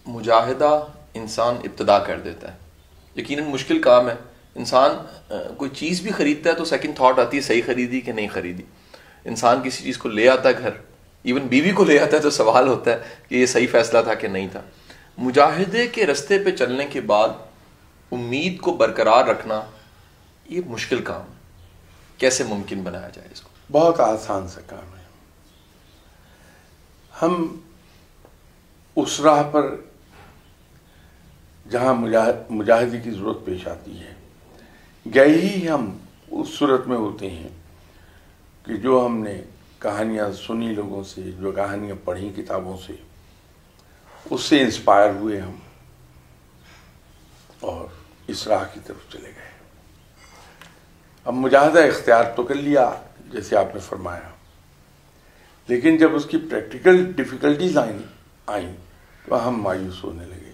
مجاہدہ انسان ابتدا کر دیتا ہے، یقیناً مشکل کام ہے. انسان کوئی چیز بھی خریدتا ہے تو سیکنڈ تھاٹ آتی ہے صحیح خریدی کہ نہیں خریدی. انسان کسی چیز کو لے آتا ہے گھر، ایون بیوی کو لے آتا ہے تو سوال ہوتا ہے کہ یہ صحیح فیصلہ تھا کہ نہیں تھا. مجاہدے کے رستے پہ چلنے کے بعد امید کو برقرار رکھنا یہ مشکل کام ہے. کیسے ممکن بنایا جائے اس کو؟ بہت آسان سا کام ہے. ہم اس راہ پر جہاں مجاہدے کی ضرورت پیش آتی ہے گئے ہی ہم اس صورت میں ہوتے ہیں کہ جو ہم نے کہانیاں سنی لوگوں سے، جو کہانیاں پڑھی کتابوں سے، اس سے انسپائر ہوئے ہم اور اس راہ کی طرف چلے گئے. اب مجاہدہ اختیار تو کر لیا جیسے آپ نے فرمایا، لیکن جب اس کی پریکٹیکل ڈیفیکلٹیز آئیں تو ہم مایوس ہونے لگے.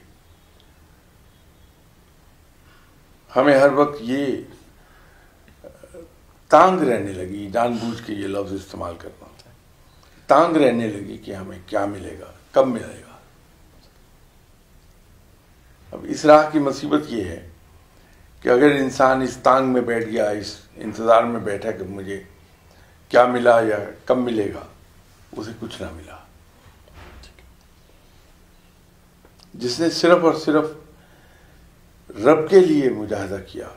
ہمیں ہر وقت یہ تانگ رہنے لگی، جان بوجھ کے یہ لفظ استعمال کرنا ہوتا ہے، تانگ رہنے لگی کہ ہمیں کیا ملے گا، کب ملے گا. اب اس راہ کی مصیبت یہ ہے کہ اگر انسان اس تانگ میں بیٹھ گیا، اس انتظار میں بیٹھا کہ مجھے کیا ملا یا کب ملے گا، اسے کچھ نہ ملا. جس نے صرف اور صرف رب کے لیے مجاہدہ کیا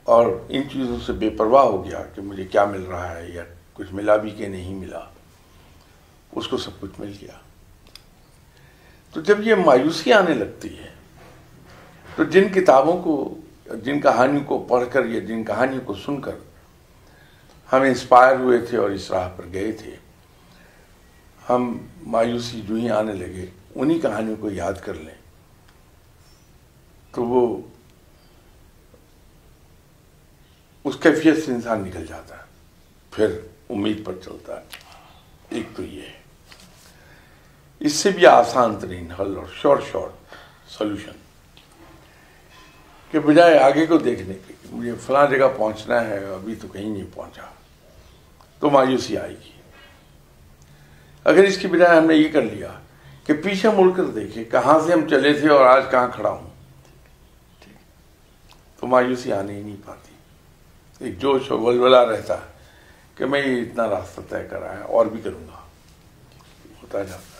اور ان چیزوں سے بے پرواہ ہو گیا کہ مجھے کیا مل رہا ہے یا کچھ ملا بھی کہ نہیں ملا، اس کو سب کچھ مل گیا. تو جب یہ مایوسی آنے لگتی ہے تو جن کتابوں کو، جن کہانیوں کو پڑھ کر یا جن کہانیوں کو سن کر ہم انسپائر ہوئے تھے اور اس راہ پر گئے تھے، ہم مایوسی جو ہی آنے لگے انہی کہانیوں کو یاد کر لیں تو وہ اس کیفیت سے انسان نکل جاتا ہے، پھر امید پر چلتا ہے. ایک تو یہ ہے. اس سے بھی آسان ترین حل اور شارٹ سولوشن کہ بجائے آگے کو دیکھنے کے کہ مجھے فلاں جگہ پہنچنا ہے ابھی تو کہیں نہیں پہنچا تو مایوسی آئے گی. اگر اس کی بجائے ہم نے یہ کر لیا کہ پیچھے مڑ کر دیکھے کہاں سے ہم چلے تھے اور آج کہاں کھڑا ہوں، تو مایوسی آنے ہی نہیں پاتی. ایک جوش و ولولہ رہتا ہے کہ میں یہ اتنا راستہ طے کرا ہے اور بھی کروں گا، ہوتا جاتا.